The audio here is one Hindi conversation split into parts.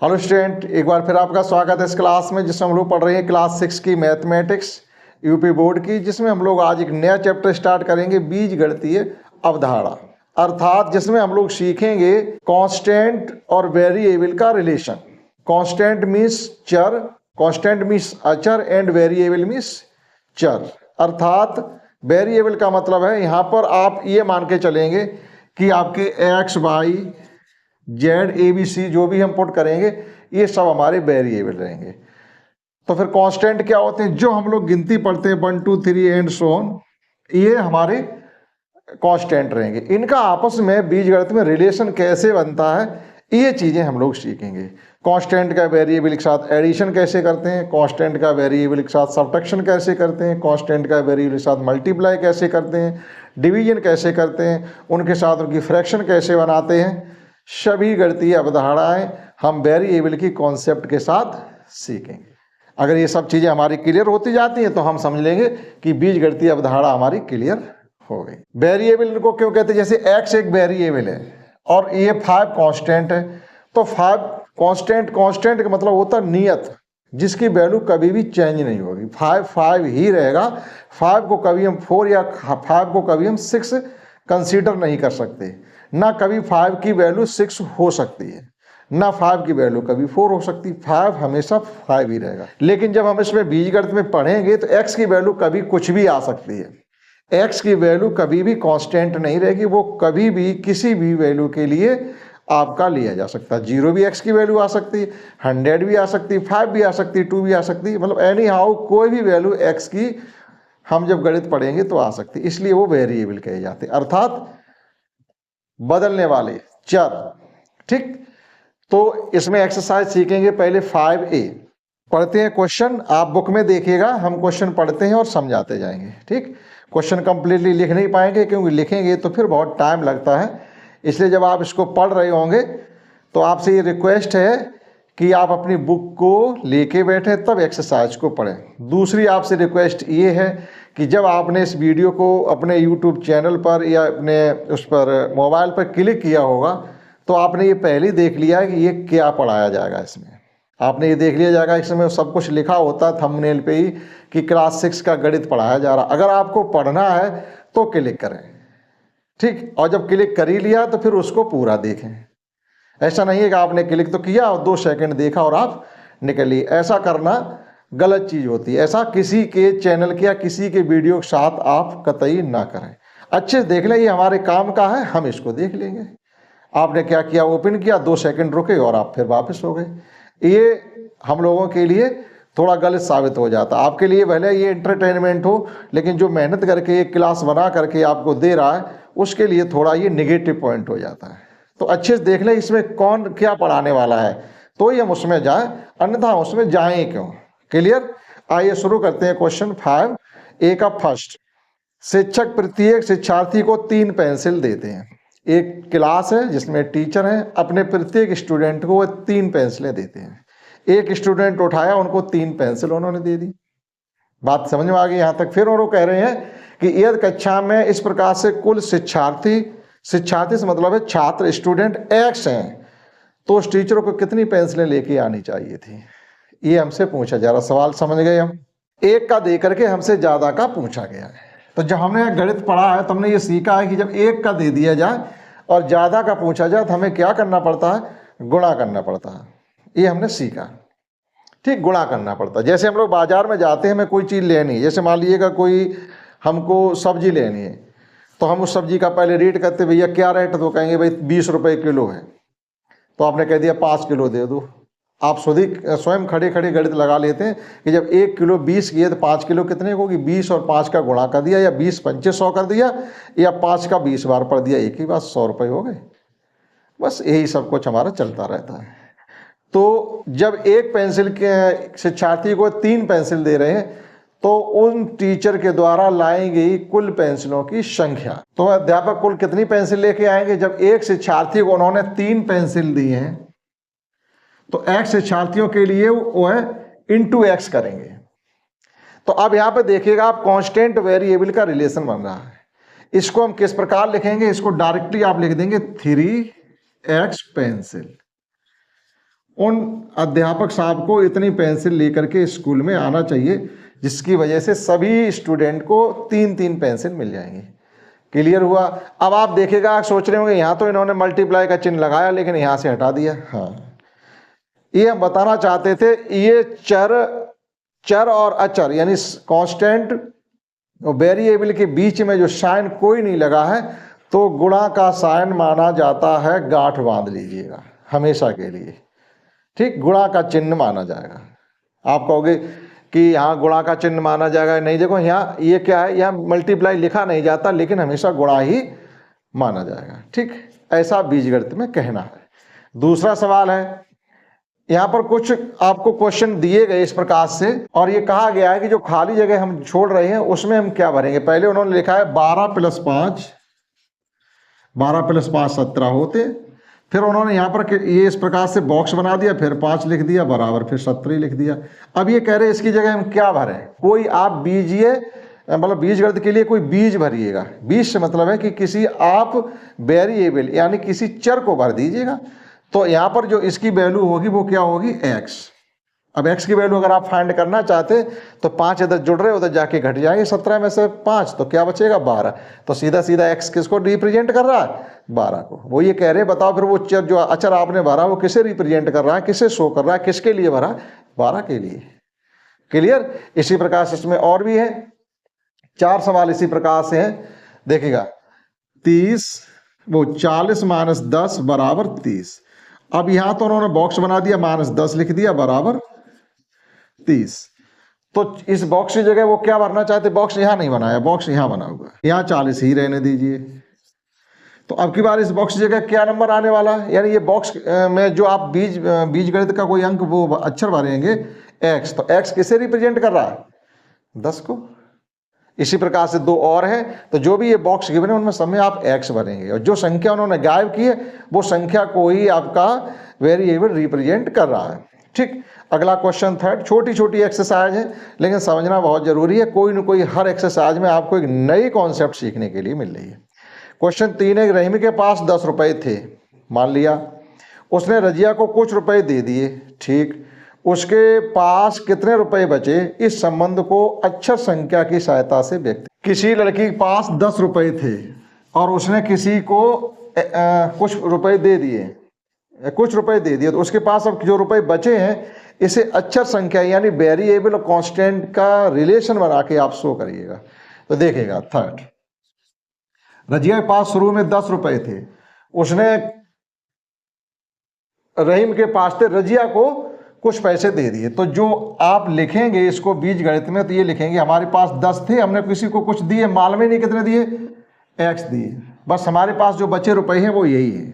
हेलो स्टूडेंट, एक बार फिर आपका स्वागत है इस क्लास में जिसमें हम लोग पढ़ रहे हैं क्लास 6 की मैथमेटिक्स यूपी बोर्ड की, जिसमें हम लोग आज एक नया चैप्टर स्टार्ट करेंगे, बीजगणितीय अवधारणा। अर्थात जिसमें हम लोग सीखेंगे कांस्टेंट और वेरिएबल का रिलेशन। कांस्टेंट मीन्स चर, कांस्टेंट मीन्स अचर एंड वेरिएबल मीन्स चर। अर्थात वेरिएबल का मतलब है यहाँ पर आप ये मान के चलेंगे कि आपके X Y Z A B C जो भी हम पुट करेंगे ये सब हमारे वेरिएबल रहेंगे। तो फिर कांस्टेंट क्या होते हैं? जो हम लोग गिनती पढ़ते हैं 1 2 3 एंड सो ऑन, ये हमारे कांस्टेंट रहेंगे। इनका आपस में बीजगणित में रिलेशन कैसे बनता है ये चीज़ें हम लोग सीखेंगे। कांस्टेंट का वेरिएबल के साथ एडिशन कैसे करते हैं, कांस्टेंट का वेरिएबल के साथ सब्ट्रैक्शन कैसे करते हैं, कांस्टेंट का वेरिएबल के साथ मल्टीप्लाई कैसे करते हैं, डिवीजन कैसे करते हैं, उनके साथ उनकी फ्रैक्शन कैसे बनाते हैं। सभी गणितीय अवधारणाएं हम वेरिएबल की कॉन्सेप्ट के साथ सीखेंगे। अगर ये सब चीज़ें हमारी क्लियर होती जाती हैं तो हम समझ लेंगे कि बीजगणितीय अवधारणा हमारी क्लियर हो गई। वेरिएबल इनको क्यों कहते हैं? जैसे x एक वेरिएबल है और ये 5 कांस्टेंट है, तो 5 कांस्टेंट का मतलब होता है नियत, जिसकी वैल्यू कभी भी चेंज नहीं होगी। 5 ही रहेगा। 5 को कभी हम 4 या 5 को कभी हम 6 कंसीडर नहीं कर सकते। ना कभी 5 की वैल्यू 6 हो सकती है, ना 5 की वैल्यू कभी 4 हो सकती। 5 हमेशा 5 ही रहेगा। लेकिन जब हम इसमें बीजगणित में पढ़ेंगे तो x की वैल्यू कभी कुछ भी आ सकती है। x की वैल्यू कभी भी कांस्टेंट नहीं रहेगी, वो कभी भी किसी भी वैल्यू के लिए आपका लिया जा सकता है। 0 भी x की वैल्यू आ सकती है, 100 भी आ सकती है, 5 भी आ सकती है, 2 भी आ सकती है, मतलब एनी हाउ कोई भी वैल्यू x की हम जब गणित पढ़ेंगे तो आ सकती है। इसलिए वो वेरिएबल कहे जाते हैं, अर्थात बदलने वाले चर। ठीक, तो इसमें एक्सरसाइज सीखेंगे। पहले 5A पढ़ते हैं क्वेश्चन, आप बुक में देखिएगा, हम क्वेश्चन पढ़ते हैं और समझाते जाएंगे। ठीक, क्वेश्चन कंप्लीटली लिख नहीं पाएंगे क्योंकि लिखेंगे तो फिर बहुत टाइम लगता है, इसलिए जब आप इसको पढ़ रहे होंगे तो आपसे ये रिक्वेस्ट है कि आप अपनी बुक को लेके बैठे तब एक्सरसाइज को पढ़ें। दूसरी आपसे रिक्वेस्ट ये है कि जब आपने इस वीडियो को अपने यूट्यूब चैनल पर या अपने उस पर मोबाइल पर क्लिक किया होगा तो आपने ये पहले ही देख लिया है कि ये क्या पढ़ाया जाएगा। इसमें आपने ये देख लिया जाएगा, इसमें सब कुछ लिखा होता है थंबनेल पे ही कि क्लास 6 का गणित पढ़ाया जा रहा। अगर आपको पढ़ना है तो क्लिक करें। ठीक, और जब क्लिक कर ही लिया तो फिर उसको पूरा देखें। ऐसा नहीं है कि आपने क्लिक तो किया और 2 सेकंड देखा और आप निकल लिए। ऐसा करना गलत चीज़ होती है। ऐसा किसी के चैनल के या किसी के वीडियो के साथ आप कतई ना करें। अच्छे से देख लें, ये हमारे काम का है, हम इसको देख लेंगे। आपने क्या किया, ओपन किया, 2 सेकंड रुके और आप फिर वापस हो गए। ये हम लोगों के लिए थोड़ा गलत साबित हो जाता। आपके लिए भले ये एंटरटेनमेंट हो, लेकिन जो मेहनत करके एक क्लास बना करके आपको दे रहा है उसके लिए थोड़ा ये निगेटिव पॉइंट हो जाता है। तो अच्छे से देख लें इसमें कौन क्या पढ़ाने वाला है, तो ही हम उसमें जाएं, अन्यथा उसमें जाएं क्यों। क्लियर? आइए शुरू करते हैं। क्वेश्चन 5A का फर्स्ट। शिक्षक प्रत्येक शिक्षार्थी को 3 पेंसिल देते हैं। एक क्लास है जिसमें टीचर हैं, अपने प्रत्येक स्टूडेंट को 3 पेंसिलें देते हैं। एक स्टूडेंट उठाया, उनको 3 पेंसिल उन्होंने दे दी। बात समझ में आ गई यहाँ तक? फिर वो कह रहे हैं कि यदि कक्षा में इस प्रकार से कुल शिक्षार्थी से मतलब है छात्र, स्टूडेंट x हैं, तो उस टीचर को कितनी पेंसिलें लेके आनी चाहिए थी, ये हमसे पूछा जा रहा। सवाल समझ गए हम? एक का दे करके हमसे ज़्यादा का पूछा गया है। तो जब हमने गणित पढ़ा है तो हमने ये सीखा है कि जब एक का दे दिया जाए और ज़्यादा का पूछा जाए तो हमें क्या करना पड़ता है? गुणा करना पड़ता है। ये हमने सीखा। ठीक, गुणा करना पड़ता है। जैसे हम लोग बाजार में जाते हैं, हमें कोई चीज़ लेनी है, जैसे मान लीजिएगा कोई हमको सब्जी लेनी है, तो हम उस सब्जी का पहले रेट करते, भैया क्या रेट है? तो कहेंगे भाई 20 रुपये किलो है। तो आपने कह दिया 5 किलो दे दो। आप स्वयं खड़े खड़े गणित लगा लेते हैं कि जब 1 किलो 20 की है तो 5 किलो कितने होगी? 20 और 5 का गुणा कर दिया, या 20 पंचे 100 कर दिया, या 5 का 20 बार पढ़ दिया, एक ही बात 100 रुपये हो गए। बस यही सब कुछ हमारा चलता रहता है। तो जब एक पेंसिल के शिक्षार्थी को 3 पेंसिल दे रहे हैं तो उन टीचर के द्वारा लाई गई कुल पेंसिलों की संख्या, तो अध्यापक कुल कितनी पेंसिल लेके आएंगे? जब एक शिक्षार्थी को उन्होंने 3 पेंसिल दी हैं तो x शिक्षार्थियों के लिए वो है इंटू x करेंगे। तो अब यहाँ पे देखिएगा आप, कांस्टेंट वेरिएबल का रिलेशन बन रहा है। इसको हम किस प्रकार लिखेंगे? इसको डायरेक्टली आप लिख देंगे 3x पेंसिल। उन अध्यापक साहब को इतनी पेंसिल लेकर के स्कूल में आना चाहिए, जिसकी वजह से सभी स्टूडेंट को 3-3 पेंसिल मिल जाएंगी। क्लियर हुआ? अब आप देखिएगा, आप सोच रहे होंगे यहाँ तो इन्होंने मल्टीप्लाई का चिन्ह लगाया लेकिन यहाँ से हटा दिया। हाँ, ये हम बताना चाहते थे, ये चर और अचर यानी कांस्टेंट और वेरिएबल के बीच में जो साइन कोई नहीं लगा है तो गुणा का साइन माना जाता है। गांठ बांध लीजिएगा हमेशा के लिए, ठीक, गुणा का चिन्ह माना जाएगा। आप कहोगे कि यहाँ गुणा का चिन्ह माना जाएगा, नहीं, देखो यहाँ ये क्या है, यहाँ मल्टीप्लाई लिखा नहीं जाता लेकिन हमेशा गुणा ही माना जाएगा। ठीक, ऐसा बीजगणित में कहना है। दूसरा सवाल है, यहाँ पर कुछ आपको क्वेश्चन दिए गए इस प्रकार से, और ये कहा गया है कि जो खाली जगह हम छोड़ रहे हैं उसमें हम क्या भरेंगे। पहले उन्होंने लिखा है 12 + 5, 12 + 5 17 होते। फिर उन्होंने यहाँ पर ये इस प्रकार से बॉक्स बना दिया, फिर 5 लिख दिया बराबर, फिर 17 लिख दिया। अब ये कह रहे हैं इसकी जगह हम क्या भरें। कोई आप बीजीय, मतलब बीजगणित के लिए कोई बीज भरिएगा। बीज से मतलब है कि किसी आप वेरिएबल यानी किसी चर को भर दीजिएगा। तो यहाँ पर जो इसकी वैल्यू होगी वो क्या होगी, x। अब x की वैल्यू अगर आप फाइंड करना चाहते तो 5 इधर जुड़ रहे, उधर जाके घट जाएंगे 17 में से 5, तो क्या बचेगा 12। तो सीधा सीधा x किसको रिप्रेजेंट कर रहा है, 12 को। वो ये कह रहे हैं बताओ फिर वो चर जो अचर आपने भरा वो किसे रिप्रेजेंट कर रहा है, किसे शो कर रहा है, किसके लिए भरा, 12 के लिए। क्लियर? इसी प्रकार से इसमें और भी है 4 सवाल इसी प्रकार से हैं। देखिएगा 30 वो 40 - 10 बराबर 30। अब यहां तो उन्होंने बॉक्स बना दिया, -10 लिख दिया बराबर 30। तो इस बॉक्स की जगह वो क्या भरना चाहते, बॉक्स यहां नहीं बनाया, बॉक्स यहां बना हुआ, यहां 40 ही रहने दीजिए। तो अब की बार इस बॉक्स की जगह क्या नंबर आने वाला है, यानी ये बॉक्स में जो आप बीजगणित का कोई अंक वो अक्षर भरेंगे x, तो x किसे रिप्रेजेंट कर रहा है, 10 को। इसी प्रकार से 2 और हैं, तो जो भी ये बॉक्स गिवन है उनमें सब में आप x भरेंगे, और जो संख्या उन्होंने गायब की है वो संख्या को ही आपका वेरिएबल रिप्रेजेंट कर रहा है। ठीक, अगला क्वेश्चन 3, छोटी छोटी एक्सरसाइज है लेकिन समझना बहुत जरूरी है। कोई न कोई हर एक्सरसाइज में आपको एक नई कॉन्सेप्ट सीखने के लिए मिल रही है। क्वेश्चन 3 है, रहीम के पास 10 रुपए थे, मान लिया उसने रजिया को कुछ रुपए दे दिए, ठीक, उसके पास कितने रुपए बचे, इस संबंध को अक्षर संख्या की सहायता से व्यक्त। किसी लड़की के पास 10 रुपए थे और उसने किसी को कुछ रुपए दे दिए, तो उसके पास अब जो रुपए बचे हैं इसे अक्षर संख्या यानी वेरिएबल और कांस्टेंट का रिलेशन बना के आप शो करिएगा। तो देखिएगा 3, रजिया के पास शुरू में 10 रुपए थे, उसने रहीम के पास थे, रजिया को कुछ पैसे दे दिए। तो जो आप लिखेंगे इसको बीजगणित में, तो ये लिखेंगे हमारे पास 10 थे, हमने किसी को कुछ दिए, मालूम ही नहीं कितने दिए, x दिए, बस हमारे पास जो बचे रुपए हैं वो यही है।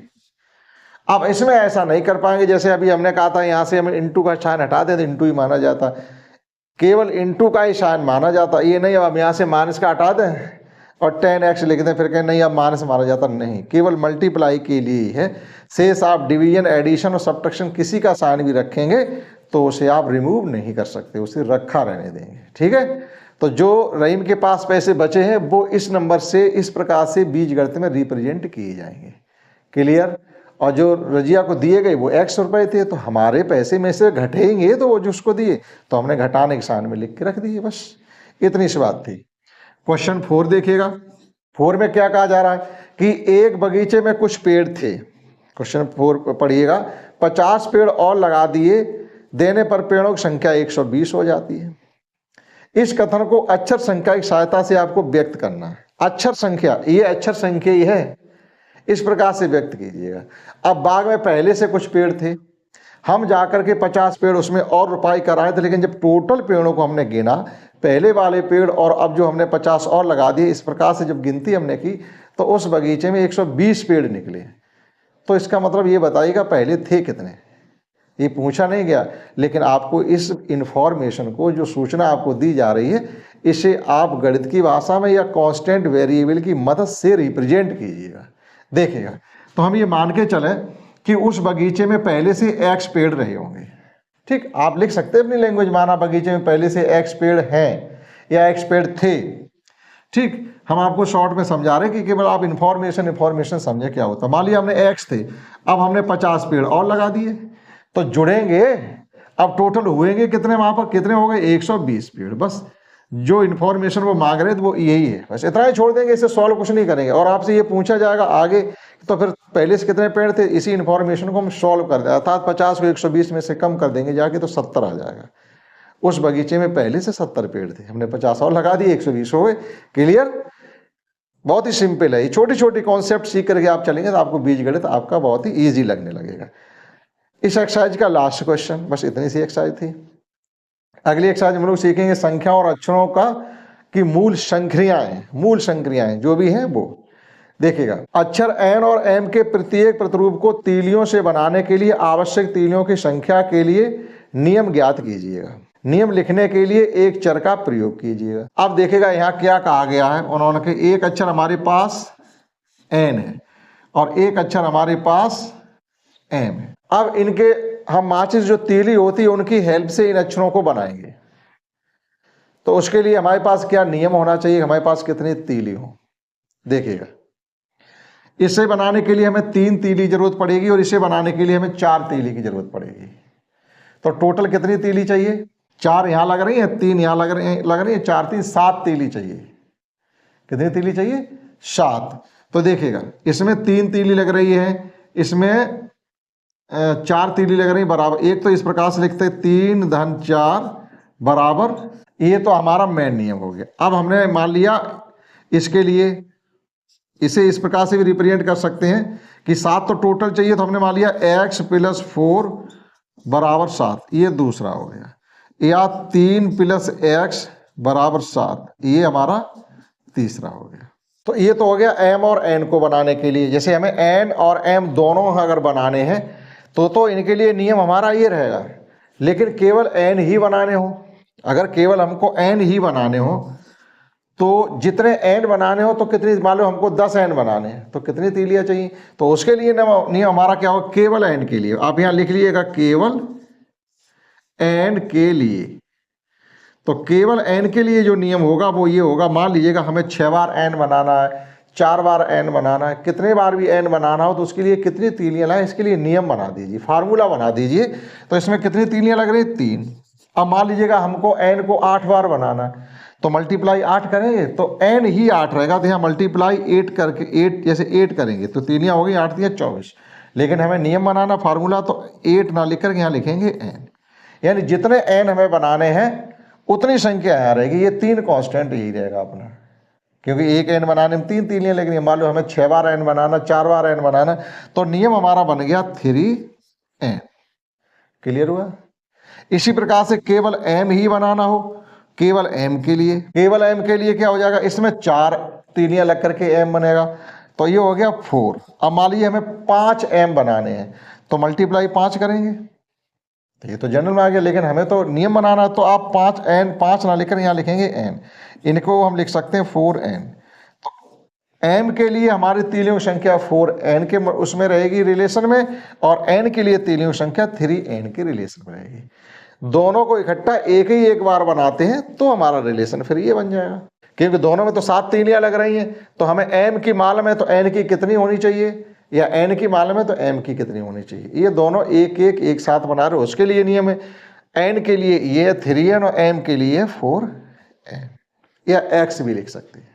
अब इसमें ऐसा नहीं कर पाएंगे, जैसे अभी हमने कहा था यहाँ से हम इंटू का साइन हटा दें तो इंटू ही माना जाता, केवल इंटू का ही साइन माना जाता। ये नहीं अब यहाँ से माइनस का हटा दें और 10x लिख दें फिर कहें नहीं अब माइनस माना जाता, नहीं, केवल मल्टीप्लाई के लिए ही है। शेष आप डिवीजन, एडिशन और सब्ट्रैक्शन किसी का साइन भी रखेंगे तो उसे आप रिमूव नहीं कर सकते, उसे रखा रहने देंगे। ठीक है, तो जो रहीम के पास पैसे बचे हैं वो इस नंबर से इस प्रकार से बीजगणित में रिप्रेजेंट किए जाएंगे। क्लियर? और जो रजिया को दिए गए वो x रुपए थे, तो हमारे पैसे में से घटेंगे तो वो जिसको दिए तो हमने घटाने के साइन में लिख के रख दिए, बस इतनी सी बात थी। क्वेश्चन 4 देखिएगा, 4 में क्या कहा जा रहा है कि एक बगीचे में कुछ पेड़ थे। क्वेश्चन 4 पढ़िएगा, 50 पेड़ और लगा दिए देने पर पेड़ों की संख्या 120 हो जाती है। इस कथन को अक्षर संख्या की सहायता से आपको व्यक्त करना है। अक्षर संख्या, ये अक्षर संख्या ही है, इस प्रकार से व्यक्त कीजिएगा। अब बाग में पहले से कुछ पेड़ थे, हम जाकर के 50 पेड़ उसमें और रोपाई कराए थे, लेकिन जब टोटल पेड़ों को हमने गिना, पहले वाले पेड़ और अब जो हमने 50 और लगा दिए, इस प्रकार से जब गिनती हमने की तो उस बगीचे में 120 पेड़ निकले। तो इसका मतलब ये बताइएगा पहले थे कितने, ये पूछा नहीं गया, लेकिन आपको इस इंफॉर्मेशन को, जो सूचना आपको दी जा रही है, इसे आप गणित की भाषा में या कांस्टेंट वेरिएबल की मदद से रिप्रेजेंट कीजिएगा। देखिएगा, तो हम ये मान के चलें कि उस बगीचे में पहले से x पेड़ रहे होंगे। ठीक, आप लिख सकते हैं अपनी लैंग्वेज, माना बगीचे में पहले से x पेड़ हैं या x पेड़ थे। ठीक, हम आपको शॉर्ट में समझा रहे हैं कि केवल आप इंफॉर्मेशन समझे क्या होता। मान लिया हमने x थे, अब हमने 50 पेड़ और लगा दिए, तो जुड़ेंगे। अब टोटल हुएंगे कितने वहां पर, कितने हो गए 120 पेड़। बस जो इन्फॉर्मेशन वो मांग रहे थे वो यही है, बस इतना ही छोड़ देंगे, इसे सॉल्व कुछ नहीं करेंगे। और आपसे ये पूछा जाएगा आगे तो फिर पहले से कितने पेड़ थे, इसी इन्फॉर्मेशन को हम सॉल्व कर दें, अर्थात 50 को 120 में से कम कर देंगे जाके तो 70 आ जाएगा। उस बगीचे में पहले से 70 पेड़ थे, हमने 50 और लगा दिए, 120 हो गए। क्लियर? बहुत ही सिंपल है। ये छोटी छोटी कॉन्सेप्ट सीख करके आप चलेंगे तो आपको बीजगणित आपका बहुत ही ईजी लगने लगेगा। इस एक्सरसाइज का लास्ट क्वेश्चन, बस इतनी सी एक्सरसाइज थी। अगली एक्सरसाइज हम लोग सीखेंगे संख्या और अक्षरों का की मूल संक्रियाएं जो भी हैं वो। देखिएगा, अक्षर एन और एम के प्रत्येक प्रतिरूप को तीलियों से बनाने के लिए आवश्यक तीलियों की संख्या के लिए नियम ज्ञात कीजिएगा। नियम लिखने के लिए एक चर का प्रयोग कीजिएगा। अब देखिएगा यहाँ क्या कहा गया है, उन्होंने कि एक अक्षर हमारे पास एन है और एक अक्षर हमारे पास एम है। अब इनके हम माचिस जो तीली होती है उनकी हेल्प से इन अक्षरों को बनाएंगे। तो उसके लिए हमारे पास क्या नियम होना चाहिए, हमारे पास कितनी तीली हो। देखिएगा, इसे बनाने के लिए हमें 3 तीली जरूरत पड़ेगी और इसे बनाने के लिए हमें 4 तीली की जरूरत पड़ेगी। तो टोटल कितनी तीली चाहिए, 4 यहाँ लग रही है, 3 यहाँ लग रही है, 4 3 7 तीली चाहिए। कितनी तीली चाहिए, 7। तो देखिएगा, इसमें 3 तीली लग रही है, इसमें 4 तीली लग रही बराबर। एक तो इस प्रकार से लिखते 3 धन 4 बराबर, ये तो हमारा मेन नियम हो गया। अब हमने मान लिया इसके लिए इसे इस प्रकार से भी रिप्रेजेंट कर सकते हैं कि 7 तो टोटल चाहिए, तो हमने मान लिया x + 4 बराबर 7, ये दूसरा हो गया। या 3 + x बराबर 7, ये हमारा तीसरा हो गया। तो ये तो हो गया m और n को बनाने के लिए। जैसे हमें n और m दोनों अगर बनाने हैं तो इनके लिए नियम हमारा ये रहेगा, लेकिन केवल n ही बनाने हो। अगर केवल हमको n ही बनाने हो तो जितने n बनाने हो तो कितनी, मान लो हमको 10 n बनाने हैं तो कितनी तीलियां चाहिए। तो उसके लिए नियम हमारा क्या होगा, केवल n के लिए। आप यहाँ लिख लीजिएगा केवल n के लिए। तो केवल n के लिए जो नियम होगा वो ये होगा, मान लीजिएगा हमें 6 बार n बनाना है, 4 बार n बनाना है, कितने बार भी n बनाना हो तो उसके लिए कितनी तीलियां लाएं, इसके लिए नियम बना दीजिए, फार्मूला बना दीजिए। तो इसमें कितनी तीलियां लग रही, 3। अब मान लीजिएगा हमको n को 8 बार बनाना है तो मल्टीप्लाई 8 करेंगे तो n ही 8 रहेगा। तो यहाँ मल्टीप्लाई 8 करके 8 जैसे 8 करेंगे तो तीलियां हो गई 8 × 24। लेकिन हमें नियम बनाना फार्मूला, तो 8 ना लिख करके यहाँ लिखेंगे n। यानी जितने n हमें बनाने हैं उतनी संख्या यहाँ रहेगी। ये 3 कांस्टेंट यही रहेगा अपना, क्योंकि एक n बनाने में 3 तीलियां लगनी है। मान लो हमें 6 बार n बनाना, 4 बार n बनाना, तो नियम हमारा बन गया 3n। क्लियर हुआ? इसी प्रकार से केवल m ही बनाना हो, केवल m के लिए क्या हो जाएगा, इसमें 4 तीलियां लग करके m बनेगा, तो ये हो गया 4। अब मान लीजिए हमें 5 m बनाने हैं तो मल्टीप्लाई 5 करेंगे, तो ये तो जनरल में आ गया। लेकिन हमें तो नियम बनाना है, तो आप 5 ना लिखकर यहाँ लिखेंगे n, इनको हम लिख सकते हैं 4n। तो m के लिए हमारी तीलियों की संख्या 4n के उसमें रहेगी रिलेशन में, और n के लिए तीलियों की संख्या 3n के रिलेशन में रहेगी। दोनों को इकट्ठा एक बार बनाते हैं तो हमारा रिलेशन फिर ये बन जाएगा, क्योंकि दोनों में तो 7 तीलियां लग रही हैं। तो हमें m की मालूम है तो n की कितनी होनी चाहिए, या n की मालूम है तो m की कितनी होनी चाहिए। ये दोनों एक साथ बना रहे हो, उसके लिए नियम है। n के लिए ये 3n और m के लिए 4n, या x भी लिख सकते हैं,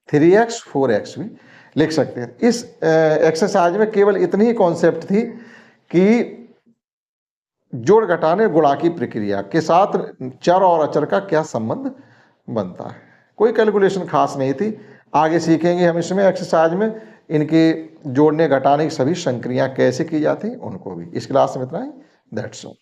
3x 4x भी लिख सकते हैं। इस एक्सरसाइज में केवल इतनी ही कॉन्सेप्ट थी कि जोड़ घटाने गुणा की प्रक्रिया के साथ चर और अचर का क्या संबंध बनता है। कोई कैलकुलेशन खास नहीं थी। आगे सीखेंगे हम इसमें एक्सरसाइज में इनके जोड़ने घटाने की सभी संक्रियाएं कैसे की जाती हैं उनको भी। इस क्लास में इतना ही, दैट्स ऑल।